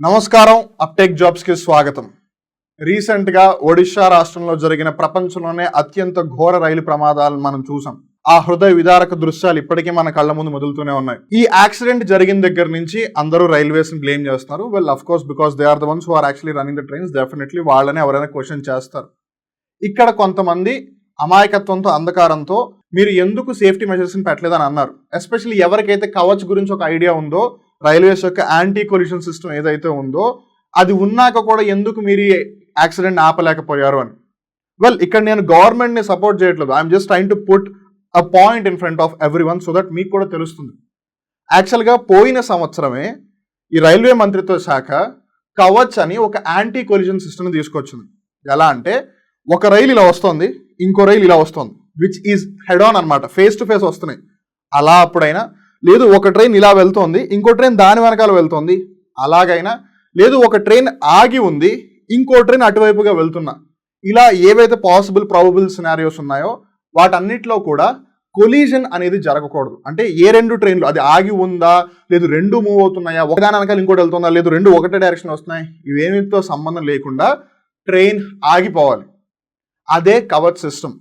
నమస్కారం. అప్టెక్ జాబ్స్ కి స్వాగతం. రీసెంట్ గా ఒడిషా రాష్ట్రంలో జరిగిన ప్రపంచంలోనే అత్యంత ఘోర రైలు ప్రమాదాలను మనం చూసాం. ఆ హృదయ విదారక దృశ్యాలు ఇప్పటికీ మన కళ్ళ ముందు మొదలుతూనే ఉన్నాయి. ఈ యాక్సిడెంట్ జరిగిన దగ్గర నుంచి అందరూ రైల్వేస్ ని బ్లేమ్ చేస్తున్నారు. Well, of course, because they are the ones who are actually running the trains. Definitely వాళ్ళని ఎవరైనా క్వశ్చన్ చేస్తారు. ఇక్కడ కొంతమంది అమాయకత్వంతో, అంధకారంతో మీరు ఎందుకు సేఫ్టీ మెజర్స్ ని పెట్టలేదని అన్నారు. ఎస్పెషల్లీ ఎవరికైతే కవచ్ గురించి ఒక ఐడియా ఉందో, రైల్వేస్ యొక్క యాంటీ కొలిషన్ సిస్టమ్ ఏదైతే ఉందో అది ఉన్నాక కూడా ఎందుకు మీరు యాక్సిడెంట్ ఆపలేకపోయారు అని. వెల్, ఇక్కడ నేను గవర్నమెంట్ ని సపోర్ట్ చేయట్లేదు. I'm just trying to put a point in front of every one so that మీకు కూడా తెలుస్తుంది. యాక్చువల్గా పోయిన సంవత్సరమే ఈ రైల్వే మంత్రిత్వ శాఖ కవచ్ అని ఒక యాంటీ కొలిషన్ సిస్టమ్ తీసుకొచ్చింది. ఎలా అంటే, ఒక రైలు ఇలా వస్తుంది, ఇంకో రైలు ఇలా వస్తుంది, విచ్ ఈజ్ హెడ్ ఆన్ అనమాట, ఫేస్ టు ఫేస్ వస్తున్నాయి. అలా అప్పుడైనా లేదు, ఒక ట్రైన్ ఇలా వెళ్తోంది, ఇంకో ట్రైన్ దాని వెనకాల వెళ్తోంది, అలాగైనా లేదు, ఒక ట్రైన్ ఆగి ఉంది, ఇంకో ట్రైన్ అటువైపుగా వెళ్తున్నా, ఇలా ఏవైతే పాసిబుల్ ప్రాబబుల్ సినారియోస్ ఉన్నాయో వాటన్నిటిలో కూడా కొలీజన్ అనేది జరగకూడదు. అంటే ఏ రెండు ట్రైన్లు అది ఆగి ఉందా, లేదు రెండు మూవ్ అవుతున్నాయా, ఒకదాని వెనకాల ఇంకోటి వెళ్తుందా, లేదు రెండు ఒకటే డైరెక్షన్ వస్తున్నాయి, ఇవేమితో సంబంధం లేకుండా ట్రైన్ ఆగిపోవాలి. అదే కవచ్ సిస్టమ్.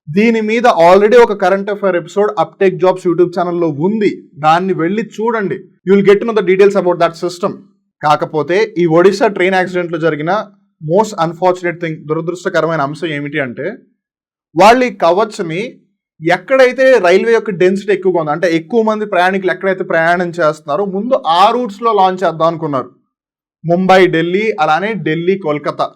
దీని మీద ఆల్రెడీ ఒక current affair episode అప్టెక్ jobs YouTube ఛానల్లో ఉంది. దాన్ని వెళ్ళి చూడండి. You will get to know the details about that system. కాకపోతే ఈ ఒడిశా ట్రైన్ యాక్సిడెంట్లో జరిగిన మోస్ట్ అన్ఫార్చునేట్ థింగ్, దురదృష్టకరమైన అంశం ఏమిటి అంటే, వాళ్ళు ఈ కవచ్ని ఎక్కడైతే రైల్వే యొక్క డెన్సిటీ ఎక్కువగా ఉందో, అంటే ఎక్కువ మంది ప్రయాణికులు ఎక్కడైతే ప్రయాణం చేస్తున్నారో ముందు ఆ రూట్స్లో లాంచ్ చేద్దాం అనుకున్నారు. ముంబై ఢిల్లీ, అలానే ఢిల్లీ కోల్కతా,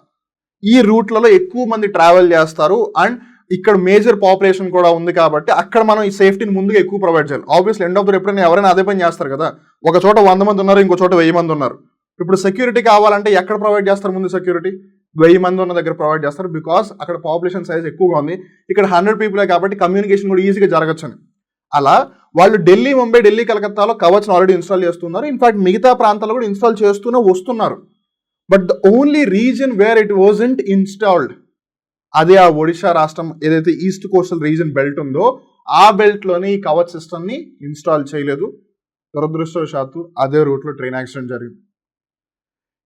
ఈ రూట్లలో ఎక్కువ మంది ట్రావెల్ చేస్తారు అండ్ ఇక్కడ మేజర్ పాపులేషన్ కూడా ఉంది కాబట్టి అక్కడ మనం ఈ సేఫ్టీని ముందుగా ఎక్కువ ప్రొవైడ్ చేయాలి. ఆబ్వియస్లీ ఎండ్ ఆఫ్ ద ఎప్పుడైనా ఎవరైనా అదే పని చేస్తారు కదా. ఒక చోట 100 మంది ఉన్నారు, ఇంకో చోట 1000 మంది ఉన్నారు. ఇప్పుడు సెక్యూరిటీ కావాలంటే ఎక్కడ ప్రొవైడ్ చేస్తారు? ముందు సెక్యూరిటీ 1000 మంది ఉన్న దగ్గర ప్రొవైడ్ చేస్తారు, బికాస్ అక్కడ పాపులేషన్ సైజ్ ఎక్కువగా ఉంది. ఇక్కడ 100 పీపులే కాబట్టి కమ్యూనికేషన్ కూడా ఈజీగా జరగచ్చు. అలా వాళ్ళు ఢిల్లీ, ముంబై, ఢిల్లీ, కలకత్తాలో కవచ్ను ఆల్రెడీ ఇన్స్టాల్ చేస్తున్నారు. ఇన్ఫాక్ట్ మిగతా ప్రాంతాల్లో కూడా ఇన్స్టాల్ చేస్తూనే వస్తున్నారు. But the only reason where it wasn't installed, అదే ఆ ఒడిశా రాష్ట్రం ఏదైతే ఈస్ట్ కోస్టల్ రీజన్ బెల్ట్ ఉందో ఆ బెల్ట్లోని ఈ కవచ్ సిస్టమ్ని ఇన్స్టాల్ చేయలేదు. దురదృష్టవశాత్తు అదే రూట్లో ట్రైన్ యాక్సిడెంట్ జరిగింది.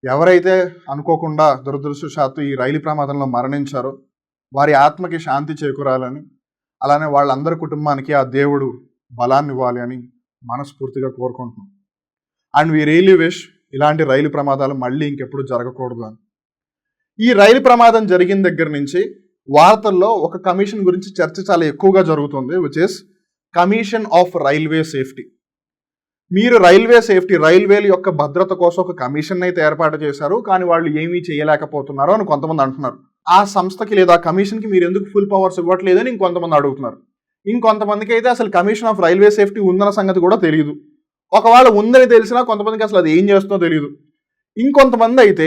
ఎవరైతే అనుకోకుండా దురదృష్టవశాత్తు ఈ రైలు ప్రమాదంలో మరణించారో వారి ఆత్మకి శాంతి చేకూరాలని, అలానే వాళ్ళందరి కుటుంబానికి ఆ దేవుడు బలాన్ని ఇవ్వాలి అని మనస్ఫూర్తిగా కోరుకుంటున్నాం. అండ్ వీ రియలీ విష్ ఇలాంటి రైలు ప్రమాదాలు మళ్ళీ ఇంకెప్పుడు జరగకూడదు అని. ఈ రైలు ప్రమాదం జరిగిన దగ్గర నుంచి వార్తల్లో ఒక కమిషన్ గురించి చర్చ చాలా ఎక్కువగా జరుగుతుంది, which is commission of railway safety. మీరు రైల్వే సేఫ్టీ, రైల్వేల యొక్క భద్రత కోసం ఒక కమిషన్ అయితే ఏర్పాటు చేశారు, కానీ వాళ్ళు ఏమీ చేయలేకపోతున్నారు అని కొంతమంది అంటున్నారు. ఆ సంస్థకి లేదా ఆ కమిషన్కి మీరు ఎందుకు ఫుల్ పవర్స్ ఇవ్వట్లేదని ఇంకొంతమంది అడుగుతున్నారు. ఇంకొంతమందికి అయితే అసలు కమిషన్ ఆఫ్ రైల్వే సేఫ్టీ ఉందన్న సంగతి కూడా తెలియదు. ఒకవేళ ఉందని తెలిసినా కొంతమందికి అసలు అది ఏం చేస్తుందో తెలియదు. ఇంకొంతమంది అయితే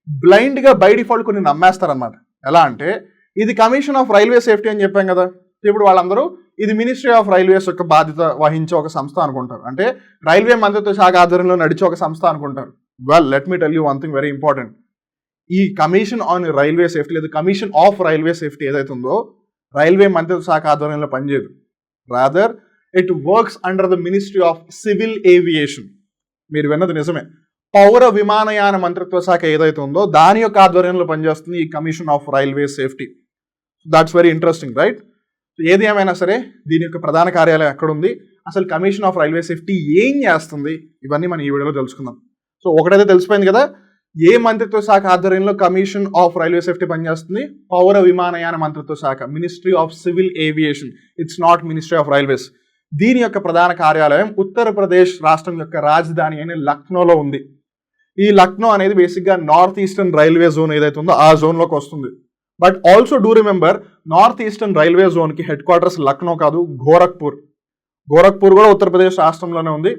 బ్లైండ్గా బై డిఫాల్ట్ కొన్ని నమ్మేస్తారనమాట. ఎలా అంటే, ఇది కమిషన్ ఆఫ్ రైల్వే సేఫ్టీ అని చెప్పాం కదా, ఇప్పుడు వాళ్ళందరూ ఇది మినిస్ట్రీ ఆఫ్ రైల్వేస్ యొక్క బాధ్యత వహించే ఒక సంస్థ అనుకుంటారు. అంటే రైల్వే మంత్రిత్వ శాఖ ఆధ్వర్యంలో నడిచే ఒక సంస్థ అనుకుంటారు. Well, let me tell you one thing very important. ఈ కమిషన్ ఆన్ రైల్వే సేఫ్టీ లేదా కమిషన్ ఆఫ్ రైల్వే సేఫ్టీ ఏదైతే ఉందో రైల్వే మంత్రిత్వ శాఖ ఆధ్వర్యంలో పనిచేయదు. Rather it works under the ministry of civil aviation. మీరు విన్నది నిజమే. పౌర విమానయాన మంత్రిత్వ శాఖ ఏదైతే ఉందో దాని యొక్క ఆధ్వర్యంలో పనిచేస్తుంది ఈ commission of railway safety. That's very interesting, right? ఏది ఏమైనా సరే దీని యొక్క ప్రధాన కార్యాలయం ఎక్కడుంది, అసలు కమిషన్ ఆఫ్ రైల్వే సేఫ్టీ ఏం చేస్తుంది, ఇవన్నీ మనం ఈ వీడియోలో తెలుసుకుందాం. సో ఒకటైతే తెలిసిపోయింది కదా, ఏ మంత్రిత్వ శాఖ ఆధ్వర్యంలో కమిషన్ ఆఫ్ రైల్వే సేఫ్టీ పనిచేస్తుంది? పౌర విమానయాన మంత్రిత్వ శాఖ, ministry of civil aviation. It's not ministry of railways. దీని యొక్క ప్రధాన కార్యాలయం ఉత్తరప్రదేశ్ రాష్ట్రం యొక్క రాజధాని అయిన లక్నోలో ఉంది. ఈ లక్నో అనేది బేసిక్గా నార్త్ ఈస్టర్న్ రైల్వే జోన్ ఏదైతే ఉందో ఆ జోన్లోకి వస్తుంది. But also do remember, north eastern railway జోన్కి హెడ్ క్వార్టర్స్ లక్నో కాదు, గోరఖ్పూర్. గోరఖ్పూర్ కూడా ఉత్తరప్రదేశ్ రాష్ట్రంలోనే ఉంది.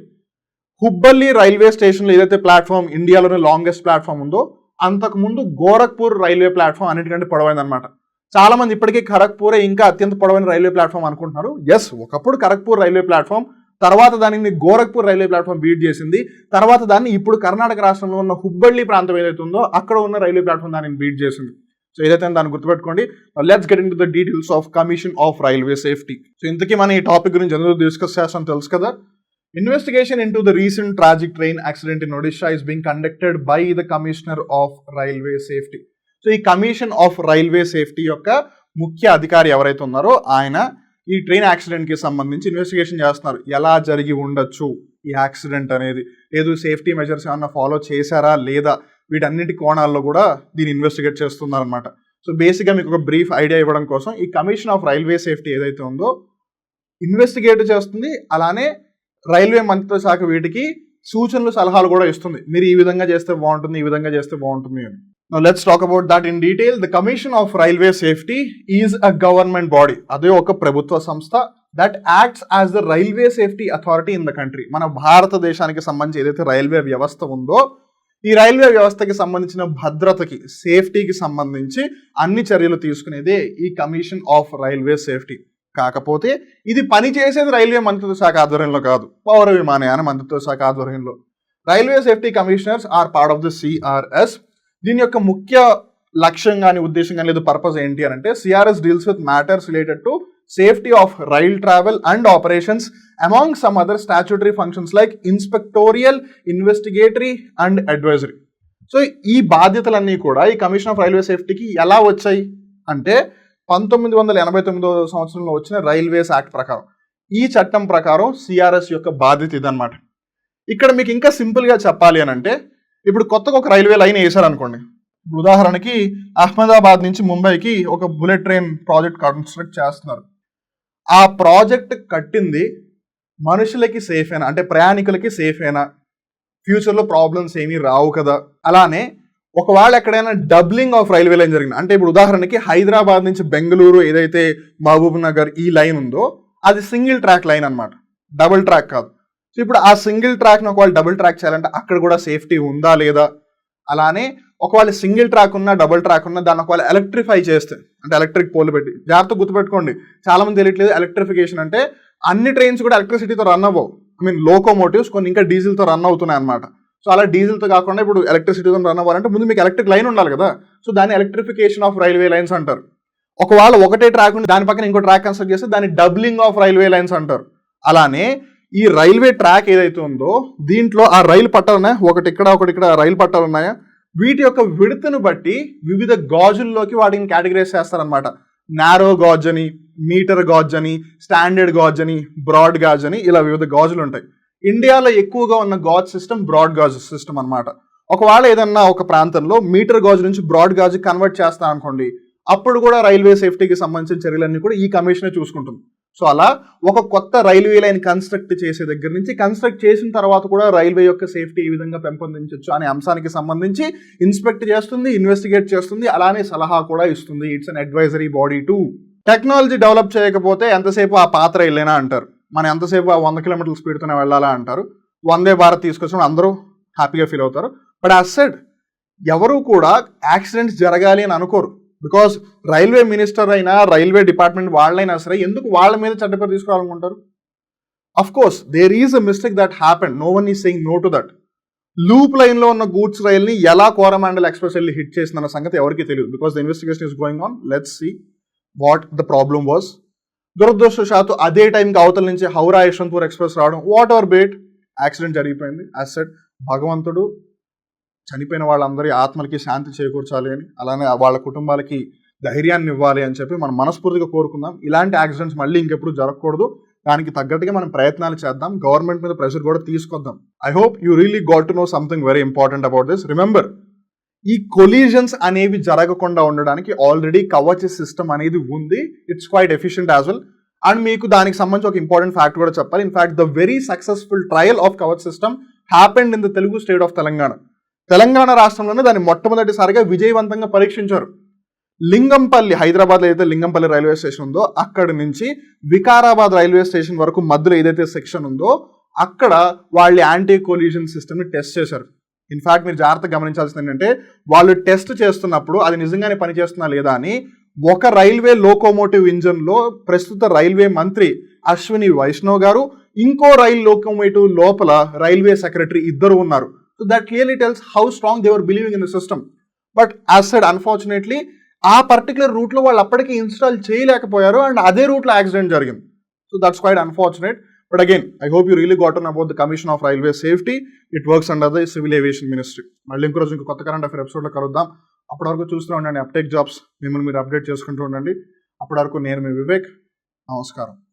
హుబ్బల్లి రైల్వే స్టేషన్లో ఏదైతే ప్లాట్ఫామ్ ఇండియాలోనే లాంగెస్ట్ ప్లాట్ఫామ్ ఉందో, అంతకుముందు గోరఖ్పూర్ రైల్వే ప్లాట్ఫామ్ అన్నిటికంటే పొడవైంది అనమాట. చాలా మంది ఇప్పటికీ ఖరగ్పూరే ఇంకా అత్యంత పొడవైన రైల్వే ప్లాట్ఫామ్ అనుకుంటున్నారు. ఎస్, ఒకప్పుడు ఖరగ్పూర్ రైల్వే ప్లాట్ఫామ్, తర్వాత దానిని గోరఖ్పూర్ రైల్వే ప్లాట్ఫామ్ బీట్ చేసింది. తర్వాత దాన్ని ఇప్పుడు కర్ణాటక రాష్ట్రంలో ఉన్న హుబ్బల్లి ప్రాంతం ఏదైతే ఉందో అక్కడ ఉన్న రైల్వే ప్లాట్ఫామ్ దానిని బీట్ చేసింది. సో ఏదైతే దాన్ని గుర్తుపెట్టుకోండి. Let's get in to the details of commission of railway safety. So ఇంతకీ మనం ఈ టాపిక్ గురించి ఎందుకు డిస్కస్ చేస్తాం తెలుసు కదా. Investigation into the recent tragic train accident in Odisha is being conducted by the Commissioner of Railway Safety. So ఈ commission of railway safety యొక్క ముఖ్య అధికారి ఎవరైతే ఉన్నారో ఆయన ఈ ట్రైన్ యాక్సిడెంట్ కి సంబంధించి ఇన్వెస్టిగేషన్ చేస్తున్నారు. ఎలా జరిగి ఉండొచ్చు ఈ యాక్సిడెంట్ అనేది, లేదు సేఫ్టీ మెజర్స్ ఏమన్నా ఫాలో చేశారా లేదా, వీటన్నిటి కోణాల్లో కూడా దీన్ని ఇన్వెస్టిగేట్ చేస్తున్నారు అనమాట. సో బేసిక్గా మీకు ఒక బ్రీఫ్ ఐడియా ఇవ్వడం కోసం ఈ కమిషన్ ఆఫ్ రైల్వే సేఫ్టీ ఏదైతే ఉందో ఇన్వెస్టిగేట్ చేస్తుంది, అలానే రైల్వే మంత్రిత్వ శాఖ వీటికి సూచనలు సలహాలు కూడా ఇస్తుంది. మీరు ఈ విధంగా చేస్తే బాగుంటుంది, ఈ విధంగా చేస్తే బాగుంటుంది అని. Now let's talk about that in detail. The Commission of Railway Safety is a government body. అదే ఒక ప్రభుత్వ సంస్థ that acts as the railway safety authority in the country. మన భారతదేశానికి సంబంధించి ఏదైతే రైల్వే వ్యవస్థ ఉందో ఈ రైల్వే వ్యవస్థకి సంబంధించిన భద్రతకి, సేఫ్టీకి సంబంధించి అన్ని చర్యలు తీసుకునేదే ఈ కమిషన్ ఆఫ్ రైల్వే సేఫ్టీ. కాకపోతే ఇది పనిచేసేది రైల్వే మంత్రిత్వ శాఖ ఆధ్వర్యంలో కాదు, పౌర విమానయాన మంత్రిత్వ శాఖ ఆధ్వర్యంలో. Railway safety commissioners are part of the CRS. దీని యొక్క ముఖ్య లక్ష్యం కానీ ఉద్దేశం కానీ లేదు పర్పస్ ఏంటి అని అంటే CRS deals with matters related to safety of rail travel and operations among some other statutory functions like inspectorial, investigatory and advisory. So ఈ బాధ్యతలన్నీ కూడా ఈ కమిషన్ ఆఫ్ రైల్వే సేఫ్టీకి ఎలా వచ్చాయి అంటే 1989 సంవత్సరంలో వచ్చిన రైల్వేస్ యాక్ట్ ప్రకారం, ఈ చట్టం ప్రకారం సిఆర్ఎస్ యొక్క బాధ్యత ఇదన్నమాట. ఇక్కడ మీకు ఇంకా సింపుల్గా చెప్పాలి అని అంటే, ఇప్పుడు కొత్తగా ఒక రైల్వే లైన్ వేసారనుకోండి. ఉదాహరణకి అహ్మదాబాద్ నుంచి ముంబైకి ఒక బుల్లెట్ ట్రైన్ ప్రాజెక్ట్ కన్స్ట్రక్ట్ చేస్తున్నారు. ఆ ప్రాజెక్ట్ కట్టింది మనుషులకి సేఫేనా అంటే ప్రయాణికులకి సేఫేనా, ఫ్యూచర్లో ప్రాబ్లమ్స్ ఏమీ రావు కదా. అలానే ఒకవేళ ఎక్కడైనా డబ్లింగ్ ఆఫ్ రైల్వే లైన్ జరిగింది అంటే, ఇప్పుడు ఉదాహరణకి హైదరాబాద్ నుంచి బెంగళూరు ఏదైతే మహబూబ్ నగర్ ఈ లైన్ ఉందో అది సింగిల్ ట్రాక్ లైన్ అనమాట, డబుల్ ట్రాక్ కాదు. సో ఇప్పుడు ఆ సింగిల్ ట్రాక్ను ఒకవేళ డబుల్ ట్రాక్ చేయాలంటే అక్కడ కూడా సేఫ్టీ ఉందా లేదా. అలానే ఒకవేళ సింగిల్ ట్రాక్ ఉన్నా డబుల్ ట్రాక్ ఉన్నా దాన్ని ఒకవేళ ఎలక్ట్రిఫై చేస్తే అంటే ఎలక్ట్రిక్ పోల్ పెట్టి, జాగ్రత్త గుర్తుపెట్టుకోండి, చాలా మంది తెలియట్లేదు ఎలక్ట్రిఫికేషన్ అంటే అన్ని ట్రైన్స్ కూడా ఎలక్ట్రిసిటీతో రన్ అవ్వవు. ఐ మీన్ లోకోమోటివ్స్ కొన్ని ఇంకా డీజిల్తో రన్ అవుతున్నాయి అనమాట. సో అలా డీజిల్తో కాకుండా ఇప్పుడు ఎలక్ట్రిసిటీతో రన్ అవ్వాలంటే ముందు మీకు ఎలక్ట్రిక్ లైన్ ఉండాలి కదా. సో దాన్ని ఎలక్ట్రిఫికేషన్ ఆఫ్ రైల్వే లైన్స్ అంటారు. ఒకవేళ ఒకటే ట్రాక్ ఉండి దాని పక్కన ఇంకో ట్రాక్ కన్స్ట్రక్ట్ చేస్తే దాన్ని డబ్లింగ్ ఆఫ్ రైల్వే లైన్స్ అంటారు. అలానే ఈ రైల్వే ట్రాక్ ఏదైతే ఉందో దీంట్లో ఆ రైలు పట్టాలు ఉన్నాయా, ఒకటి ఇక్కడ రైలు పట్టాలు ఉన్నాయా, వీటి యొక్క విడతను బట్టి వివిధ గాజుల్లోకి వాటిని కేటగిరైజ్ చేస్తారనమాట. నారో గాజ్ అని, మీటర్ గాజ్ అని, స్టాండర్డ్ గాజ్ అని, బ్రాడ్ గాజ్ అని, ఇలా వివిధ గాజులు ఉంటాయి. ఇండియాలో ఎక్కువగా ఉన్న gauge system broad gauge system అనమాట. ఒకవేళ ఏదన్నా ఒక ప్రాంతంలో మీటర్ గాజు నుంచి బ్రాడ్ గాజు కన్వర్ట్ చేస్తా అనుకోండి, అప్పుడు కూడా రైల్వే సేఫ్టీకి సంబంధించిన చర్యలన్నీ కూడా ఈ కమిషనే చూసుకుంటుంది. సో అలా ఒక కొత్త రైల్వే లైన్ కన్స్ట్రక్ట్ చేసే దగ్గర నుంచి కన్స్ట్రక్ట్ చేసిన తర్వాత కూడా రైల్వే యొక్క సేఫ్టీ ఏ విధంగా పెంపొందించవచ్చు అనే అంశానికి సంబంధించి ఇన్స్పెక్ట్ చేస్తుంది, ఇన్వెస్టిగేట్ చేస్తుంది, అలానే సలహా కూడా ఇస్తుంది. It's an advisory body to. Technology develop చేయకపోతే ఎంతసేపు ఆ పాత రైలేనా అంటారు, మనం ఎంతసేపు ఆ 100 కిలోమీటర్ల స్పీడ్తోనే వెళ్ళాలా అంటారు. వందే భారత్ తీసుకొచ్చినప్పుడు అందరూ హ్యాపీగా ఫీల్ అవుతారు. బట్ యాజ్ సెడ్ ఎవరు కూడా యాక్సిడెంట్స్ జరగాలి అని అనుకోరు. బికాస్ రైల్వే మినిస్టర్ అయినా రైల్వే డిపార్ట్మెంట్ వాళ్ళైనా సరే ఎందుకు వాళ్ళ మీద చట్టపేరు తీసుకోవాలనుకుంటారు. Of course there is a mistake that happened, no one is saying no to that. Loop line లో ఉన్న గూడ్స్ రైల్ని ఎలా కోరమాండల్ ఎక్స్ప్రెస్ వెళ్ళి హిట్ చేసిందన్న సంగతి ఎవరికి తెలియదు. Because the investigation is going on, let's see what the problem was. దురదృష్టవశాత్తు అదే టైంకి అవతల నుంచి హౌరా యశ్వంతపూర్ ఎక్స్ప్రెస్ రావడం, వాట్ ఎవర్ బేట్, యాక్సిడెంట్ జరిగిపోయింది. యాజ్ సెడ్ భగవంతుడు చనిపోయిన వాళ్ళందరి ఆత్మలకి శాంతి చేకూర్చాలి అని, అలానే వాళ్ళ కుటుంబాలకి ధైర్యాన్ని ఇవ్వాలి అని చెప్పి మనం మనస్ఫూర్తిగా కోరుకుందాం. ఇలాంటి యాక్సిడెంట్స్ మళ్ళీ ఇంకెప్పుడు జరగకూడదు, దానికి తగ్గట్టుగా మనం ప్రయత్నాలు చేద్దాం, గవర్నమెంట్ మీద ప్రెషర్ కూడా తీసుకొద్దాం. I hope you really got to know something very important about this. Remember, ఈ కొలీజన్స్ అనేవి జరగకుండా ఉండడానికి ఆల్రెడీ కవచ్ సిస్టమ్ అనేది ఉంది. It's quite efficient as well. And మీకు దానికి సంబంధించి ఒక ఇంపార్టెంట్ ఫ్యాక్ట్ కూడా చెప్పాలి. In fact the very successful trial of Kavach system happened in the Telugu state of Telangana. Telangana రాష్ట్రంలోనే దాన్ని మొట్టమొదటిసారిగా విజయవంతంగా పరీక్షించారు. లింగంపల్లి, హైదరాబాద్లో ఏదైతే లింగంపల్లి రైల్వే స్టేషన్ ఉందో అక్కడి నుంచి వికారాబాద్ రైల్వే స్టేషన్ వరకు మధ్యలో ఏదైతే సెక్షన్ ఉందో అక్కడ వాళ్ళు యాంటీ కొలీజన్ సిస్టమ్ని టెస్ట్ చేశారు. ఇన్ఫాక్ట్ మీరు జాగ్రత్తగా గమనించాల్సింది ఏంటంటే, వాళ్ళు టెస్ట్ చేస్తున్నప్పుడు అది నిజంగానే పనిచేస్తున్నా లేదా అని ఒక రైల్వే లోకోమోటివ్ ఇంజన్లో ప్రస్తుత రైల్వే మంత్రి అశ్విని వైష్ణవ్ గారు, ఇంకో రైల్ లోకోమోటివ్ లోపల రైల్వే సెక్రటరీ ఇద్దరు ఉన్నారు. So that clearly tells how strong they were believing in the system. But as said unfortunately ఆ పర్టికులర్ రూట్లో వాళ్ళు అప్పటికి ఇన్స్టాల్ చేయలేకపోయారు అండ్ అదే రూట్లో యాక్సిడెంట్ జరిగింది. So that's quiet unfortunate. But again I hope you really got about the commission of railway safety. It works under the civil aviation ministry. మళ్ళీ ఇంకో రోజు ఇంకో కొత్త కరెంట్ అఫేర్ ఎపిసోడ్లో కలుద్దాం. అప్పటి వరకు చూస్తూ ఉండండి అప్టేక్ జాబ్స్. మిమ్మల్ని మీరు అప్డేట్ చేసుకుంటూ ఉండండి. అప్పటి వరకు నేను మీ వివేక్. నమస్కారం.